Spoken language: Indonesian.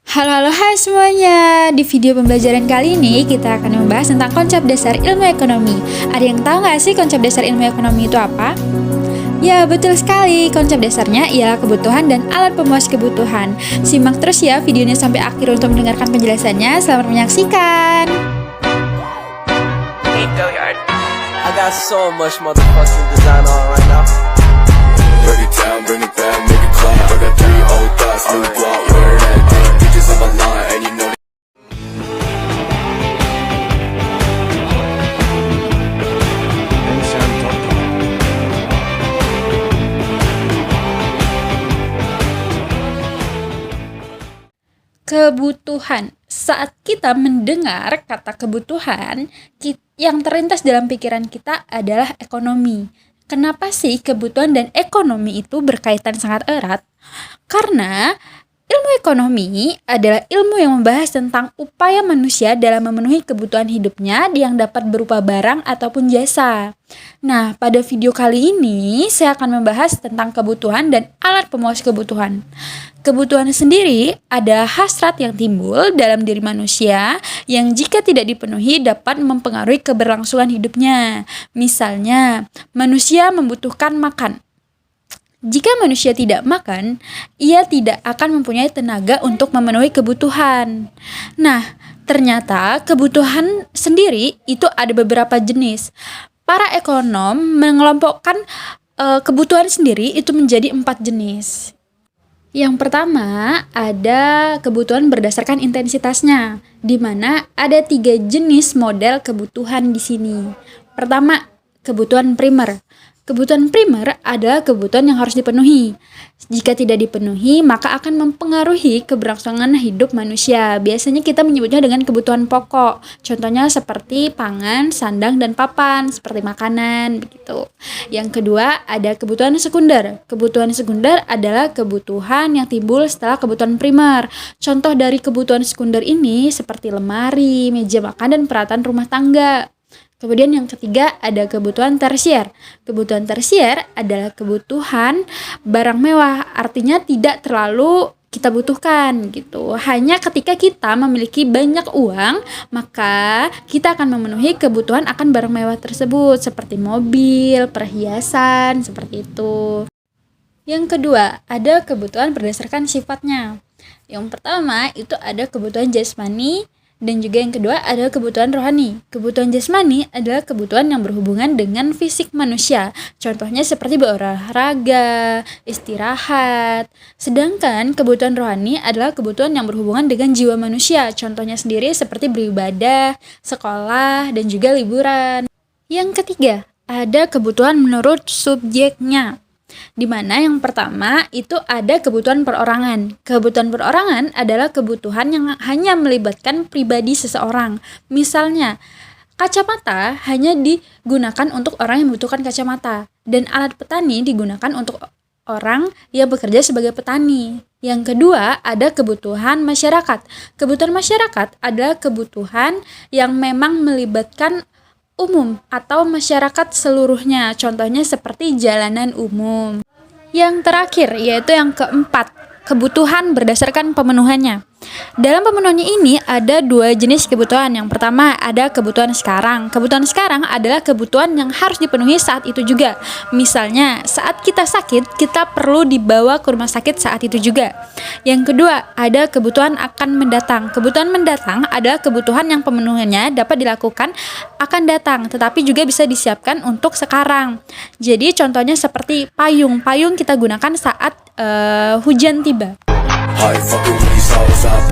Hai semuanya. Di video pembelajaran kali ini kita akan membahas tentang konsep dasar ilmu ekonomi. Ada yang tahu nggak sih konsep dasar ilmu ekonomi itu apa? Ya, betul sekali. Konsep dasarnya ialah kebutuhan dan alat pemuas kebutuhan. Simak terus ya videonya sampai akhir untuk mendengarkan penjelasannya. Selamat menyaksikan. I got so much motherfucking design on right now. Break it down, bring it back, make it clap. I got 3 old thoughts, new block, where that thing. Bitches on my line, and you know Kebutuhan. Saat kita mendengar kata kebutuhan, yang terlintas dalam pikiran kita adalah ekonomi. Kenapa sih kebutuhan dan ekonomi itu berkaitan sangat erat? Karena ilmu ekonomi adalah ilmu yang membahas tentang upaya manusia dalam memenuhi kebutuhan hidupnya yang dapat berupa barang ataupun jasa. Nah, pada video kali ini saya akan membahas tentang kebutuhan dan alat pemuas kebutuhan. Kebutuhan sendiri adalah hasrat yang timbul dalam diri manusia yang jika tidak dipenuhi dapat mempengaruhi keberlangsungan hidupnya. Misalnya, manusia membutuhkan makan. Jika manusia tidak makan, ia tidak akan mempunyai tenaga untuk memenuhi kebutuhan. Nah, ternyata kebutuhan sendiri itu ada beberapa jenis. Para ekonom mengelompokkan kebutuhan sendiri itu menjadi 4 jenis. Yang pertama, ada kebutuhan berdasarkan intensitasnya, di mana ada 3 jenis model kebutuhan di sini. Pertama, kebutuhan primer. Kebutuhan primer adalah kebutuhan yang harus dipenuhi. Jika tidak dipenuhi, maka akan mempengaruhi keberlangsungan hidup manusia. Biasanya kita menyebutnya dengan kebutuhan pokok. Contohnya seperti pangan, sandang, dan papan, seperti makanan, begitu. Yang kedua, ada kebutuhan sekunder. Kebutuhan sekunder adalah kebutuhan yang timbul setelah kebutuhan primer. Contoh dari kebutuhan sekunder ini seperti lemari, meja makan, dan peralatan rumah tangga. Kemudian yang ketiga ada kebutuhan tersier. Kebutuhan tersier adalah kebutuhan barang mewah, artinya tidak terlalu kita butuhkan gitu. Hanya ketika kita memiliki banyak uang, maka kita akan memenuhi kebutuhan akan barang mewah tersebut seperti mobil, perhiasan, seperti itu. Yang kedua, ada kebutuhan berdasarkan sifatnya. Yang pertama itu ada kebutuhan jasmani, dan juga yang kedua ada kebutuhan rohani. Kebutuhan jasmani adalah kebutuhan yang berhubungan dengan fisik manusia. Contohnya seperti berolahraga, istirahat. Sedangkan kebutuhan rohani adalah kebutuhan yang berhubungan dengan jiwa manusia. Contohnya sendiri seperti beribadah, sekolah, dan juga liburan. Yang ketiga, ada kebutuhan menurut subjeknya. Di mana yang pertama itu ada kebutuhan perorangan. Kebutuhan perorangan adalah kebutuhan yang hanya melibatkan pribadi seseorang. Misalnya, kacamata hanya digunakan untuk orang yang membutuhkan kacamata, dan alat petani digunakan untuk orang yang bekerja sebagai petani. Yang kedua, ada kebutuhan masyarakat. Kebutuhan masyarakat adalah kebutuhan yang memang melibatkan umum atau masyarakat seluruhnya, contohnya seperti jalanan umum. Yang terakhir yaitu yang keempat, kebutuhan berdasarkan pemenuhannya. Dalam pemenuhannya ini ada 2 jenis kebutuhan. Yang pertama ada kebutuhan sekarang. Kebutuhan sekarang adalah kebutuhan yang harus dipenuhi saat itu juga. Misalnya saat kita sakit, kita perlu dibawa ke rumah sakit saat itu juga. Yang kedua ada kebutuhan akan mendatang. Kebutuhan mendatang adalah kebutuhan yang pemenuhannya dapat dilakukan akan datang, tetapi juga bisa disiapkan untuk sekarang. Jadi contohnya seperti payung. Payung kita gunakan saat hujan tiba. I fucking with these hoes out.